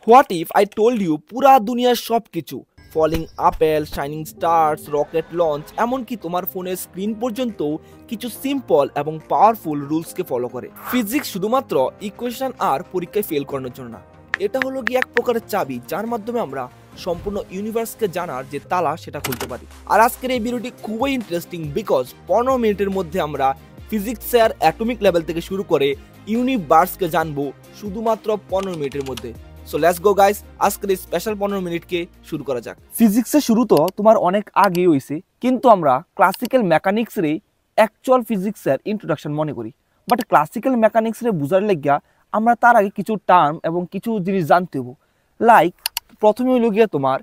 What if I told you পুরা দুনিয়ার সব কিছু, falling apple, shining stars, rocket launch, এমনকি তোমার ফোনের স্ক্রিন পর্যন্ত কিছু সিম্পল এবং পাওয়ারফুল রুলসকে ফলো করে। ফিজিক্স শুধুমাত্র ইকুয়েশন আর পরীক্ষায় ফেল করানোর জন্য না, এটা হলো গিয়ে এক প্রকারের চাবি যার মাধ্যমে আমরা সম্পূর্ণ ইউনিভার্সকে জানার যে তালা সেটা খুলতে পারি। আর আজকের এই ভিডিওটি খুবই ইন্টারেস্টিং বিকজ 15 মিনিটের মধ্যে আমরা ফিজিক্সের অ্যাটমিক লেভেল থেকে শুরু করে ইউনিভার্সকে জানবো শুধুমাত্র 15 মিনিটের মধ্যে। সো লেটস গো গাইস, আজকের এই স্পেশাল 15 মিনিটকে শুরু করা যাক। ফিজিক্সের শুরু তো তোমার অনেক আগে হয়েছে, কিন্তু আমরা ক্লাসিক্যাল মেকানিক্সরে অ্যাকচুয়াল ফিজিক্সের ইন্ট্রোডাকশন মনে করি। বাট ক্লাসিক্যাল মেকানিক্সরে বুঝার লাগিয়া আমরা তার আগে কিছু টার্ম এবং কিছু জিনিস জানতে হবো। লাইক প্রথমে হইল গিয়া তোমার,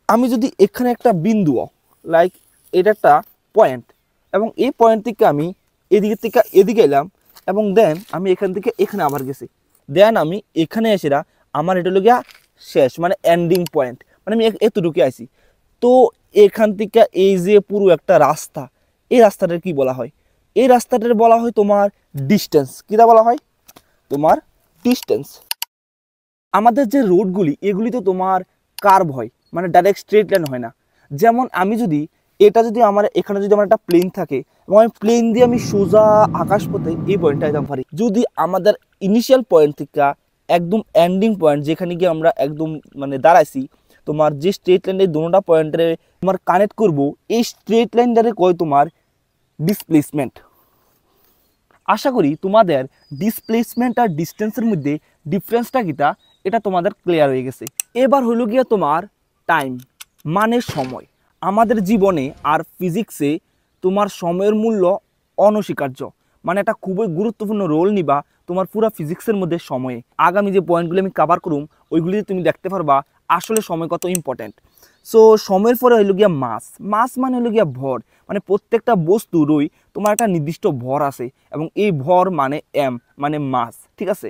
আমি যদি এখানে একটা বিন্দু, লাইক এটা একটা পয়েন্ট, এবং এই পয়েন্ট থেকে আমি এদিকে থেকে এদিকে এলাম, এবং দেন আমি এখান থেকে এখানে আবার গেছি, দেন আমি এখানে এসে আমার এটা হলো গিয়া শেষ, মানে এন্ডিং পয়েন্ট, মানে আমি এতটুকু আইছি। তো এখান থেকে এই যে পুরো একটা রাস্তা, এই রাস্তাটার কি বলা হয়? এই রাস্তাটার বলা হয় তোমার ডিস্টেন্স। কিটা বলা হয়? তোমার ডিস্টেন্স। আমাদের যে রোডগুলি, এগুলি তো তোমার কার্ভ হয়, মানে ডাইরেক্ট স্ট্রেট লাইন হয় না। যেমন আমি যদি এটা যদি আমার এখানে যদি আমার একটা প্লেন থাকে এবং আমি প্লেন দিয়ে আমি সোজা আকাশপথে এই পয়েন্টটা যেতে পারি। যদি আমাদের ইনিশিয়াল পয়েন্ট থেকে একদম এন্ডিং পয়েন্ট যেখানে গিয়ে আমরা একদম মানে দাঁড়াইছি, তোমার যে স্ট্রেট লাইনের দুটোটা পয়েন্টে তোমার কানেক্ট করব, এই স্ট্রেট লাইনটারে কয় তোমার ডিসপ্লেসমেন্ট। আশা করি তোমাদের ডিসপ্লেসমেন্ট আর ডিস্টেন্সের মধ্যে ডিফারেন্সটা কিটা এটা তোমাদের ক্লিয়ার হয়ে গেছে। এবার হলো গিয়া তোমার টাইম, মানে সময়। আমাদের জীবনে আর ফিজিক্সে তোমার সময়ের মূল্য অনস্বীকার্য, মানে এটা খুবই গুরুত্বপূর্ণ রোল নিবা তোমার পুরো ফিজিক্সের মধ্যে সময়ে। আগামী যে পয়েন্টগুলো আমি কভার করুম ওইগুলিতে তুমি দেখতে পারবা আসলে সময় কত ইম্পর্টেন্ট। সো সময়ের পরে হইল গিয়া মাস। মাস মানে হইল গিয়া ভর, মানে প্রত্যেকটা বস্তুরই তোমার একটা নির্দিষ্ট ভর আছে, এবং এই ভর মানে এম, মানে মাস। ঠিক আছে?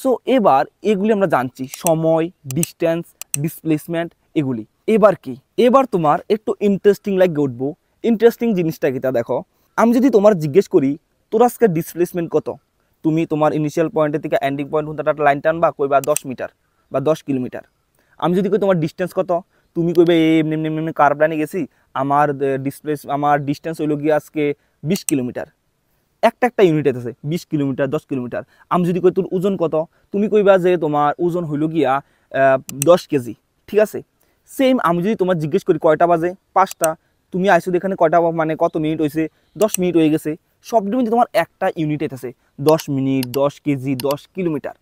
সো এবার এগুলি আমরা জানছি, সময়, ডিস্টেন্স, ডিসপ্লেসমেন্ট, এগুলি। এবার কি, এবার তোমার একটু ইন্টারেস্টিং লাগে উঠবো। ইন্টারেস্টিং জিনিসটা কি তা দেখো, আমি যদি তোমার জিজ্ঞেস করি তোর আজকে ডিসপ্লেসমেন্ট কত, তুমি তোমার ইনিশিয়াল পয়েন্টের থেকে এন্ডিং পয়েন্ট পর্যন্ত একটা লাইন টানবা, কইবা 10 মিটার বা 10 কিলোমিটার। আমি যদি কই তোমার ডিস্টেন্স কত, তুমি কইবে এমনি এমনি এমনি কার্ভ লাইনে গেছি, আমার ডিস্টেন্স হইল গিয়ে আজকে 20 কিলোমিটার। একটা ইউনিট আছে 20 কিলোমিটার, 10 কিলোমিটার। আমি যদি কই তোর ওজন কত, তুমি কইবা যে তোমার ওজন হইল গিয়া 10 কেজি। ঠিক আছে? সেম আমি যদি তোমার জিজ্ঞেস করি কয়টা বাজে, 5টা, তুমি আইসো এখানে কয়টা, মানে কত মিনিট হয়েছে, 10 মিনিট হয়ে গেছে। সবটির মধ্যে তোমার একটা ইউনিট আছে 10 মিনিট, 10 কেজি, 10 কিলোমিটার।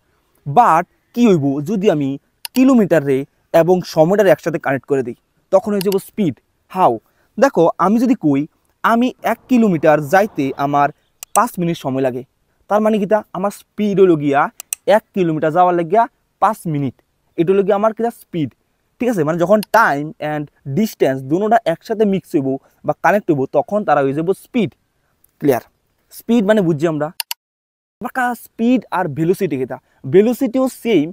বাট কি হইব যদি আমি কিলোমিটারে এবং সময়টারে একসাথে কানেক্ট করে দিই? তখন হয়ে যাব স্পিড। হাউ? দেখো, আমি যদি কই আমি 1 কিলোমিটার যাইতে আমার 5 মিনিট সময় লাগে, তার মানে কিটা আমার স্পিড হইল গিয়া 1 কিলোমিটার যাওয়ার লাগিয়া 5 মিনিট। এটা হলো গিয়া আমার কিটা স্পিড। ঠিক আছে? মানে যখন টাইম অ্যান্ড ডিস্টেন্স দুটোটা একসাথে মিক্স হইব বা কানেক্ট হইব, তখন তারা হয়ে যাব স্পিড। ক্লিয়ার? স্পিড মানে বুঝছি আমরা। স্পিড আর ভেলোসিটি কিটা? ভেলোসিটিও সেম,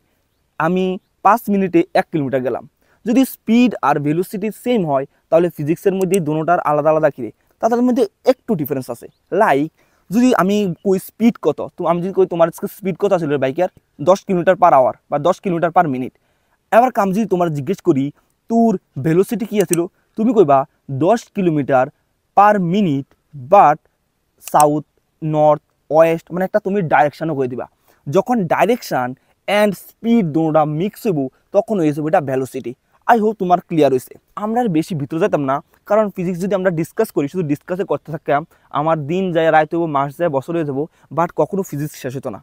আমি 5 মিনিটে 1 কিলোমিটার গেলাম। যদি স্পিড আর ভেলোসিটি সেম হয়, তাহলে ফিজিক্সের মধ্যে দুটোটার আলাদা আলাদা কিরে, তাদের মধ্যে একটু ডিফারেন্স আছে। লাইক যদি আমি কই স্পিড কত, তো আমি যদি কই তোমার স্পিড কত ছিল বাইকের, 10 কিলোমিটার পার আওয়ার বা 10 কিলোমিটার পার মিনিট। এবার আমি যদি তোমার জিজ্ঞেস করি তোর ভেলোসিটি কী আছিল, তুমি কইবা 10 kilometre per minute, but south, north, West, মানে একটা তুমি ডাইরেকশানও করে দিবা। যখন ডাইরেকশান অ্যান্ড স্পিড দুটোটা মিক্স হইব, তখন হয়ে যাবে এটা ভেলোসিটি। আই হোপ তোমার ক্লিয়ার হয়েছে। আমরা আর বেশি ভিতরে যেতাম না, কারণ ফিজিক্স যদি আমরা ডিসকাস করি, শুধু ডিসকাসে করতে থাকতাম, আমার দিন যায়, রাত হইব, মাস যায়, বছর হয়ে যাবো, বাট কখনো ফিজিক্স শেষ হতো না।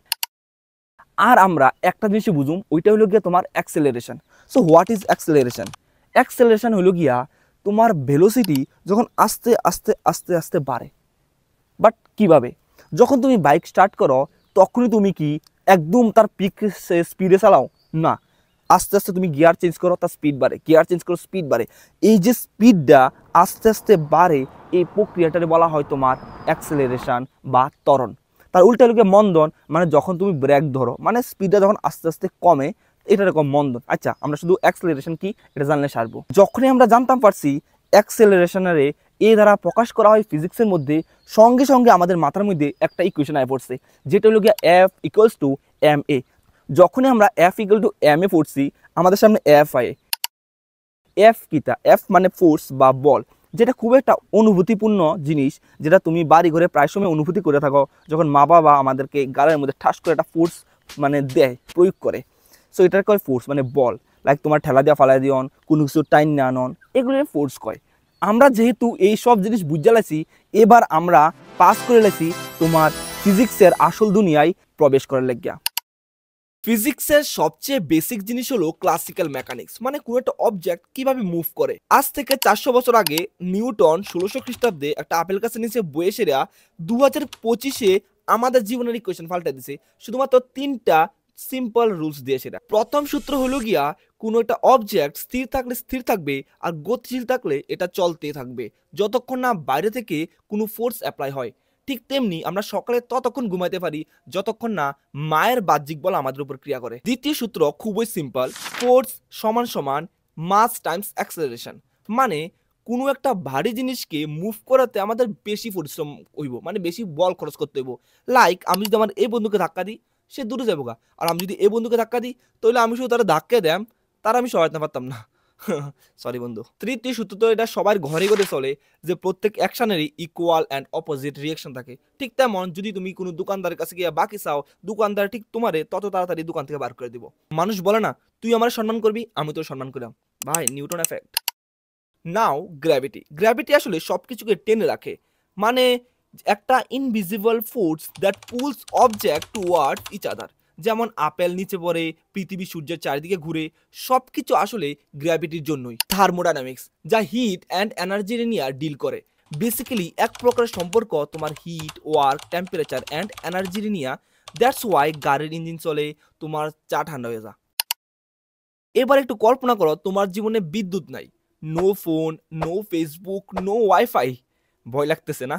আর আমরা একটা জিনিসই বুঝুম, ওইটা হলো গিয়া তোমার acceleration. So what is acceleration? Acceleration হলো গিয়া তোমার ভেলোসিটি যখন আস্তে আস্তে আস্তে আস্তে বাড়ে। বাট কিভাবে? যখন তুমি বাইক স্টার্ট করো, তখনই তুমি কি একদম তার পিক স্পিডে চালাও না, আস্তে আস্তে তুমি গিয়ার চেঞ্জ করো, তার স্পিড বাড়ে, গিয়ার চেঞ্জ করো, স্পিড বাড়ে। এই যে স্পিডটা আস্তে আস্তে বাড়ে, এই প্রক্রিয়াটারে বলা হয় তোমার অ্যাক্সেলারেশন বা ত্বরণ। তার উল্টা লোকে মন্দন, মানে যখন তুমি ব্রেক ধরো, মানে স্পিডটা যখন আস্তে আস্তে কমে, এটা এরকম মন্দন। আচ্ছা, আমরা শুধু অ্যাক্সেলারেশন কি এটা জানলে সারবো। যখনই আমরা জানতাম পারছি অ্যাক্সেলারেশনারে এই দ্বারা প্রকাশ করা হয় ফিজিক্সের মধ্যে, সঙ্গে সঙ্গে আমাদের মাথার মধ্যে একটা ইকুয়েশন আয় পড়ছে, যেটা হলো গিয়া F = ma। যখনই আমরা F equal to M A পড়ছি আমাদের সামনে এফ আয়। এফ কিতা? এফ মানে ফোর্স বা বল, যেটা খুব একটা অনুভূতিপূর্ণ জিনিস, যেটা তুমি বাড়ি ঘরে প্রায় সময় অনুভূতি করে থাকো যখন মা বাবা আমাদেরকে গালের মধ্যে ঠাস করে একটা ফোর্স মানে দেয়, প্রয়োগ করে। সো এটার কয় ফোর্স মানে বল, লাইক তোমার ঠেলা দিয়া ফালাই দিয়ন, কোনো কিছু টাইন না আনন, এগুলো ফোর্স কয়। আমরা যেহেতু এই সব জিনিস বুঝে লাইছি, এবার আমরা পাস করে লাইছি তোমার ফিজিক্সের আসল দুনিয়ায় প্রবেশ করার লাগিয়া। ফিজিক্সের সবচেয়ে বেসিক জিনিস হলো ক্লাসিক্যাল মেকানিক্স, মানে কোনো একটা অবজেক্ট কিভাবে মুভ করে। আজ থেকে 400 বছর আগে নিউটন 1600 খ্রিস্টাব্দে একটা আপেল গাছের নিচে বয়ে সেরা 2025-এ আমাদের জীবনের ইকুয়েশন পাল্টে দিছে শুধুমাত্র 3টা সিম্পল রুলস দিয়ে। সেটা প্রথম সূত্র হলো গিয়া কোনো একটা অবজেক্ট স্থির থাকলে স্থির থাকবে আর গতিশীল থাকলে এটা চলতে থাকবে যতক্ষণ না বাইরে থেকে কোনো ফোর্স অ্যাপ্লাই হয়। ঠিক তেমনি আমরা সকালে ততক্ষণ ঘুমাইতে পারি যতক্ষণ না মায়ের বাহ্যিক বল আমাদের উপর ক্রিয়া করে। দ্বিতীয় সূত্র খুবই সিম্পল, ফোর্স সমান সমান মাস টাইমস অ্যাক্সেলারেশন, মানে কোনো একটা ভারী জিনিসকে মুভ করাতে আমাদের বেশি পরিশ্রম হইব, মানে বেশি বল খরচ করতে হইব। লাইক আমি যদি আমার এই বন্ধুকে ধাক্কা দিই সে দূরে যাবো গা, আর আমি যদি এই বন্ধুকে ধাক্কা দিই তাহলে আমি শুধু তারা ধাক্কা দেম, তারা আমি সহায়তা পারতাম না। সরি বন্ধু। তৃতীয় সূত্র তো এটা সবার ঘরে ঘরে চলে যে প্রত্যেক অ্যাকশনেরই ইকুয়াল অ্যান্ড অপোজিট রিয়াকশন থাকে। ঠিক তেমন যদি তুমি কোনো দোকানদারের কাছে গিয়ে বাকি চাও, দোকানদার ঠিক তোমারে তত তাড়াতাড়ি দোকান থেকে বার করে দিব। মানুষ বলে না তুই আমার সম্মান করবি আমি তোর সম্মান করলাম, ভাই Newton effect. Now gravity. Gravity আসলে সবকিছুকে টেনে রাখে, মানে একটা invisible force that pulls object towards each other. যেমন আপেল নিচে পড়ে, পৃথিবী সূর্যের চারিদিকে ঘুরে, সবকিছু আসলে গ্র্যাভিটির জন্যই। থার্মোডাইনামিক্স যা হিট অ্যান্ড এনার্জি নিয়ে ডিল করে, বেসিক্যালি এক প্রকার সম্পর্ক তোমার heat, work, temperature and energy নিয়ে। দ্যাটস ওয়াই গাড়ির ইঞ্জিন চলে, তোমার চা ঠান্ডা হয়ে যা। এবার একটু কল্পনা করো তোমার জীবনে বিদ্যুৎ নাই, no phone, no Facebook, no wifi. ভয় লাগতেছে না?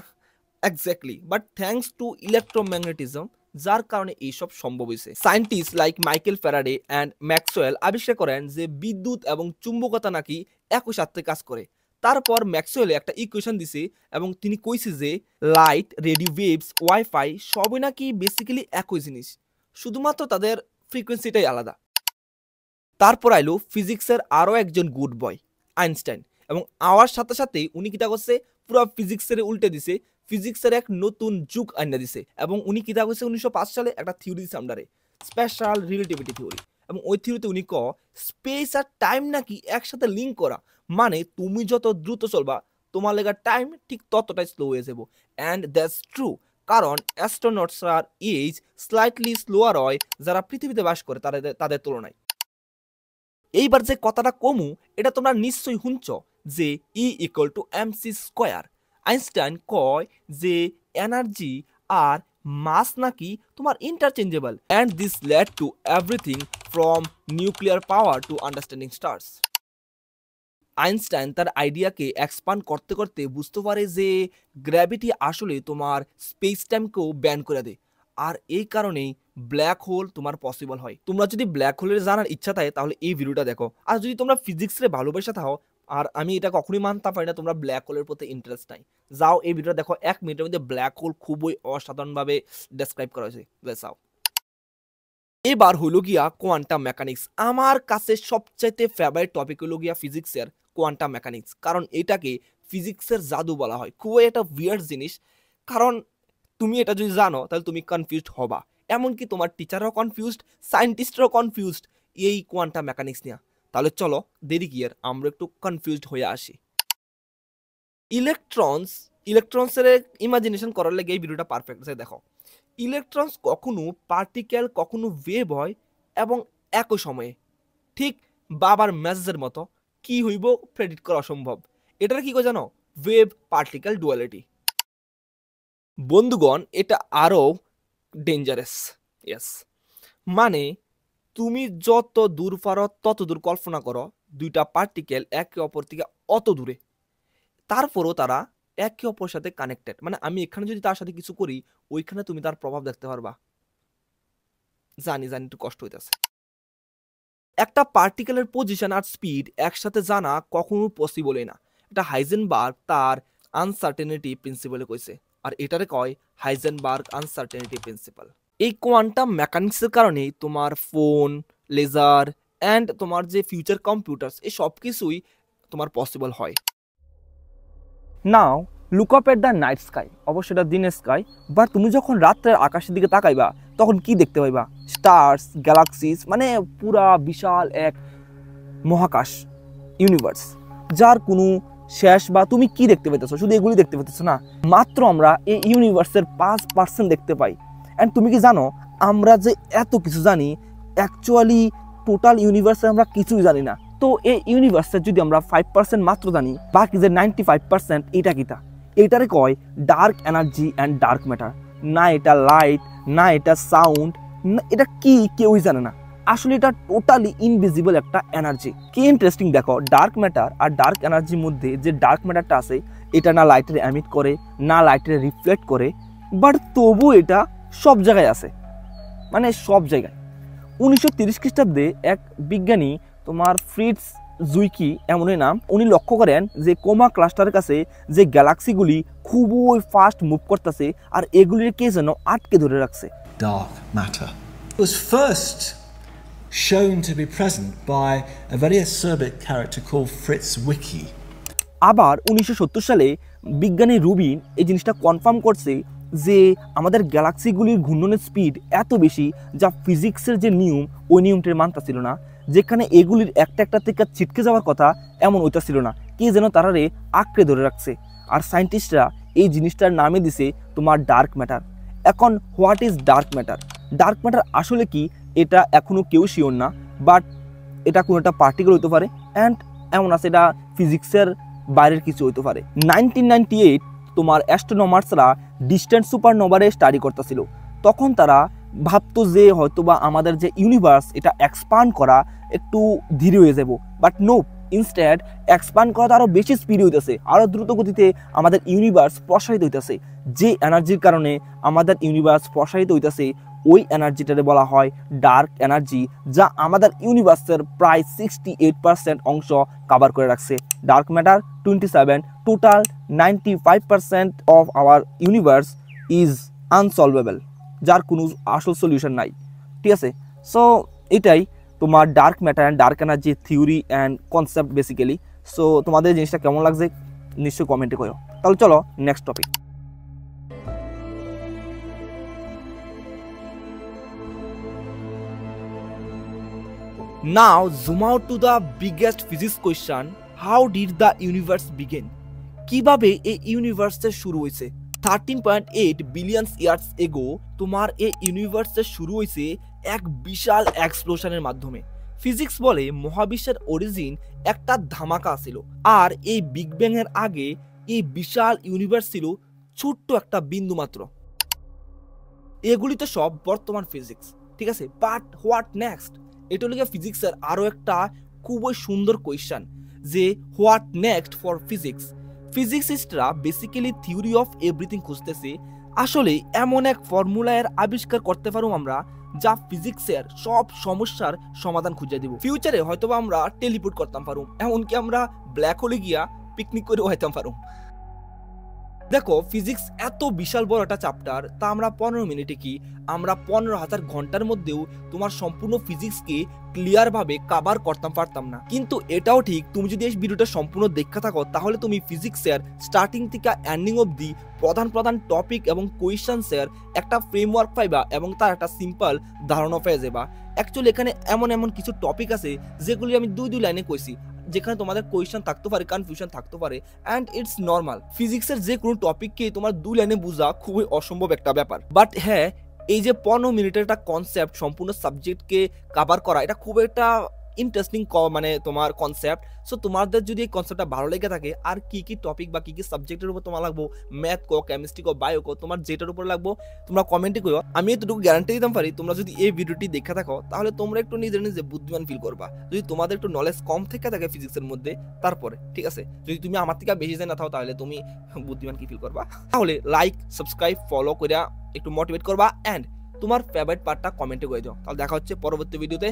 Exactly, but thanks to electromagnetism যার কারণে এইসব সম্ভব হয়েছে। Scientist like Michael Faraday and Maxwell আবিষ্কার করেন যে বিদ্যুৎ এবং চুম্বকতা নাকি একই সাথে কাজ করে। তারপর ম্যাক্সওয়েল একটা ইকুয়েশন দিছে এবং তিনি কইছে যে লাইট, রেডিও ওয়েভস, ওয়াইফাই সবই নাকি বেসিক্যালি একই জিনিস, শুধুমাত্র তাদের ফ্রিকোয়েন্সিটাই আলাদা। তারপর আইলো ফিজিক্সের আরও একজন গুড বয়, আইনস্টাইন, এবং আওয়ার সাথে সাথে উনি কিতা করছে পুরো ফিজিক্সের উল্টে দিছে, ফিজিক্সের এক নতুন যুগ আইনা দিছে। এবং উনি কিতা করছে 1905 সালে একটা থিওরি দিছে আমরারে, স্পেশাল রিলেটিভিটি থিওরি। এবং ওই থিওরিতে উনি স্পেস আর টাইম নাকি একসাথে লিঙ্ক করা, মানে তুমি যত দ্রুত চলবা তোমার লেগা টাইম ঠিক ততটাই স্লো হয়ে যাব। অ্যান্ড দ্যাটস ট্রু, কারণ অ্যাস্ট্রোনটসরা এজ স্লাইটলি স্লোয়ার হয় যারা পৃথিবীতে বাস করে তাদের তুলনায়। এইবার যে কথাটা কমু এটা তোমরা নিশ্চয়ই শুনছ যে E equal to MC square. Einstein কয় যে এনার্জি আর মাস নাকি তোমার interchangeable, and this led to everything from nuclear power to understanding stars. Einstein তার আইডিয়াকে এক্সপান্ড করতে করতে বুঝতে পারে যে গ্র্যাভিটি আসলে তোমার স্পেস টাইমকেও ব্যান করে দেয়, আর এই কারণেই ব্ল্যাক হোল তোমার পসিবল হয়। তোমরা যদি ব্ল্যাক হোলের জানার ইচ্ছা থাকে তাহলে এই ভিডিওটা দেখো। আর যদি তোমরা ফিজিক্সে ভালোবাসা থাকো, আর আমি এটা কখনোই মানতে পারি না তোমরা ব্ল্যাক হোলের প্রতি ইন্টারেস্ট নাই, যাও এই ভিডিওটা দেখো। 1 মিনিটের মধ্যে ব্ল্যাক হোল খুবই অসাধারণভাবে ডেসক্রাইব করা হয়েছে, যাও। এবার হইল গিয়া কোয়ান্টাম মেকানিক্স। আমার কাছে সবচাইতে ফেভারিট টপিক হইল গিয়া ফিজিক্সের কোয়ান্টাম মেকানিক্স, কারণ এটাকে ফিজিক্সের জাদু বলা হয়। খুবই একটা উইয়ার্ড জিনিস, কারণ তুমি এটা যদি জানো তাহলে তুমি কনফিউজড হবা, এমনকি তোমার টিচাররাও কনফিউজড, সায়েন্টিস্টরাও কনফিউজড এই কোয়ান্টাম মেকানিক্স নিয়ে। তাহলে চলো দেরি কি আর, আমরা একটু কনফিউজড হয়ে আসি। ইলেকট্রনসের ইমাজিনেশন করার লাগে এই ভিডিওটা পারফেক্ট আছে। দেখো, ইলেকট্রনস কখনো পার্টিকেল কখনো ওয়েভ হয় এবং একই সময়ে, ঠিক বাবার মেসেজের মতো। কি হইব প্রেডিক্ট করা অসম্ভব। এটার কি কয় জানো? Wave particle duality. বন্ধুগণ, এটা আরো ডেঞ্জারাস। ইয়েস, মানে তুমি যত দূর পারো তত দূর কল্পনা করো দুইটা পার্টিকেল একে অপর থেকে অত দূরে, তারপরও তারা একে অপরের সাথে কানেক্টেড। মানে আমি এখানে যদি তার সাথে কিছু করি ওইখানে তুমি তার প্রভাব দেখতে পারবা। জানি একটু কষ্ট হইতেছে। একটা পার্টিকেলের পজিশন আর স্পিড একসাথে জানা কখনো পসিবলই না। এটা হাইজেনবার্গ তার আনসার্টেনিটি প্রিন্সিপালে কইছে, আর এটারে কয় হাইজেনবার্গ আনসার্টেনিটি প্রিন্সিপাল। এই কোয়ান্টাম মেকানিক্সের কারণেই তোমার ফোন, লেজার অ্যান্ড তোমার যে ফিউচার কম্পিউটার্স এই সব কিছুই তোমার পসিবল হয়। Now look up at the night sky, অবশ্যই এটা দিনের স্কাই, বাট তুমি যখন রাত্রের আকাশের দিকে তাকাইবা তখন কি দেখতে পাইবা? স্টার্স, গ্যালাক্সিস, মানে পুরা বিশাল এক মহাকাশ, ইউনিভার্স, যার কোনো শেষ বা তুমি কি দেখতে পেতেছো? শুধু এগুলি দেখতে পেতেছো না, মাত্র আমরা এই ইউনিভার্সের 5% দেখতে পাই। অ্যান্ড তুমি কি জানো আমরা যে এত কিছু জানি, অ্যাকচুয়ালি টোটাল ইউনিভার্সে আমরা কিছুই জানি না। তো এই ইউনিভার্সের যদি আমরা 5% মাত্র জানি, বাকি যে 95% এটা কিতা? এইটারে কয় dark energy and dark matter. না এটা লাইট, না এটা সাউন্ড, না এটা কি কেউই জানে না। আসলে এটা টোটালি ইনভিজিবল একটা এনার্জি। কি ইন্টারেস্টিং দেখো, ডার্ক ম্যাটার আর ডার্ক এনার্জির মধ্যে যে ডার্ক ম্যাটারটা আছে এটা না লাইটের এমিট করে, না লাইটের রিফ্লেক্ট করে, বাট তবু এটা সব জায়গায় আছে, মানে সব জায়গায়। 1930 খ্রিস্টাব্দে এক বিজ্ঞানী তোমার ফ্রিটজ জুইকি এমনই নাম, উনি লক্ষ্য করেন যে কোমা ক্লাস্টারের কাছে যে গ্যালাক্সিগুলি খুবই ফাস্ট মুভ করতেছে আর এগুলির কে যেন আটকে ধরে রাখছে। Dark matter. It was first shown to be present by a very acerbic character called Fritz Zwicky. আবার 1970 সালে বিজ্ঞানী রুবিন এই জিনিসটা কনফার্ম করছে যে আমাদের গ্যালাক্সিগুলির ঘূর্ণনের স্পিড এত বেশি যা ফিজিক্সের যে নিয়ম ওই নিয়মটির মানতা ছিল না, যেখানে এগুলির একটা একটা থেকে ছিটকে যাওয়ার কথা এমন ওইটা ছিল না, কে যেন তারারে আঁকড়ে ধরে রাখছে। আর সায়েন্টিস্টরা এই জিনিসটার নামে দিছে তোমার ডার্ক ম্যাটার। এখন what is dark matter? Dark matter আসলে কি এটা এখনও কেউ শিওর না, বাট এটা কোনো একটা পার্টিকেল হতে পারে, অ্যান্ড এমন আছে এটা ফিজিক্সের বাইরের কিছু হইতে পারে। 1998 তোমার অ্যাস্ট্রোনমার্সরা ডিস্ট্যান্ট সুপারনোভারে স্টাডি করতেছিল। তখন তারা ভাবতো যে হয়তোবা আমাদের যে ইউনিভার্স এটা এক্সপান্ড করা একটু ধীরে হয়ে যাব, বাট নো, ইনস্ট্যান্ট এক্সপান্ড করা আরও বেশি স্পিড হইতেছে, আরও দ্রুত গতিতে আমাদের ইউনিভার্স প্রসারিত হইতেছে। যে এনার্জির কারণে আমাদের ইউনিভার্স প্রসারিত হইতেছে ওই এনার্জিটারে বলা হয় ডার্ক এনার্জি, যা আমাদের ইউনিভার্সের প্রায় 68% অংশ কভার করে রাখছে। Dark matter 27, total 95% of our universe is unsolvable, যার কোনো আসল সলিউশন নাই। ঠিক আছে, সো এটাই তোমার dark matter and dark energy theory and concept basically. So তোমাদের জিনিসটা কেমন লাগছে নিশ্চয়ই কমেন্টে করো। তাহলে চলো next topic. Now zoom out to the biggest physics question, how did the universe begin? কিভাবে এই ইউনিভার্সের শুরু হয়েছে? 13.8 বিলিয়ন ইয়ার্স এগো তোমার এই ইউনিভার্সের শুরু হয়েছে এক বিশাল এক্সপ্লোশনের মাধ্যমে। ফিজিক্স বলে মহাবিশ্বের অরিজিন একটা ধামাকা ছিল, আর এই বিগ ব্যাং এর আগে এই বিশাল ইউনিভার্স ছিল ছোট্ট একটা বিন্দু মাত্র। এগুলি তো সব বর্তমান ফিজিক্স, ঠিক আছে, বাট হোয়াট নেক্সট? এটা হলো ফিজিক্সের আরও একটা খুবই সুন্দর কোয়েশ্চেন যে হোয়াট নেক্সট ফর ফিজিক্স। ফিজিক্সিস্টরা বেসিক্যালি থিওরি অফ এভরিথিং খুঁজতেছে। আসলে এমন এক ফর্মুলা এর আবিষ্কার করতে পারো আমরা যা ফিজিক্সের সব সমস্যার সমাধান খুঁজে দিব। ফিউচারে হয়তোবা আমরা টেলিপোর্ট করতাম পারো, এমনকি আমরা ব্ল্যাক হোলে গিয়া পিকনিক করে হইতাম পারো। দেখো, ফিজিক্স এত বিশাল বড় একটা চ্যাপ্টার, তা আমরা 15 মিনিটে কি আমরা 15,000 ঘন্টার মধ্যেও তোমার সম্পূর্ণ ফিজিক্সকে ক্লিয়ার ভাবে কভার করতে পারতাম না। কিন্তু এটাও ঠিক, তুমি যদি এই ভিডিওটা সম্পূর্ণ দেখতে থাকো তাহলে তুমি ফিজিক্সের স্টার্টিং থেকে এন্ডিং অবধি প্রধান প্রধান টপিক এবং কোয়েশ্চেন্সের একটা ফ্রেমওয়ার্ক পাইবা এবং তার একটা সিম্পল ধারণা পেয়ে যাবা। অ্যাকচুয়ালি এখানে এমন এমন কিছু টপিক আছে যেগুলি আমি দুই লাইনে কইছি, যেখানে তোমাদের কোয়েশ্চেন থাকতে পারে, কনফিউশন থাকতে পারে, অ্যান্ড ইটস নর্মাল। ফিজিক্সের যে কোনো টপিককে তোমার 2 লাইনে বোঝা খুবই অসম্ভব একটা ব্যাপার। বাট হ্যাঁ, এই যে 15 মিনিটের একটা কনসেপ্ট সম্পূর্ণ সাবজেক্টকে কভার করা, এটা খুব একটা ইন্টারেস্টিং মানে তোমার কনসেপ্ট। সো তোমাদের যদি এই কনসেপ্টটা ভালো লেগে থাকে, আর কি কি টপিক বা কি কি সাবজেক্টের উপর তোমার লাগবো, ম্যাথ কো, কেমিস্ট্রি কো, বায়ো কো, তোমার যেটার উপর লাগবো তোমরা কমেন্টে করো। আমি এতটুকু গ্যারান্টি দিতে পারি, তোমরা যদি এই ভিডিওটি দেখে থাকো তাহলে তোমরা একটু নিজে বুদ্ধিমান ফিল করবা। যদি তোমাদের একটু নলেজ কম থেকে থাকে ফিজিক্সের মধ্যে, তারপরে ঠিক আছে, যদি তুমি আমার থেকে বেশি জানা থাকো তাহলে তুমি বুদ্ধিমান কি ফিল করবা। তাহলে লাইক, সাবস্ক্রাইব, ফলো করে একটু মোটিভেট করবা, অ্যান্ড তোমার ফেভারিট পার্টটা কমেন্টে করে দাও। তাহলে দেখা হচ্ছে পরবর্তী ভিডিওতে।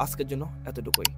আজকের জন্য এতটুকুই।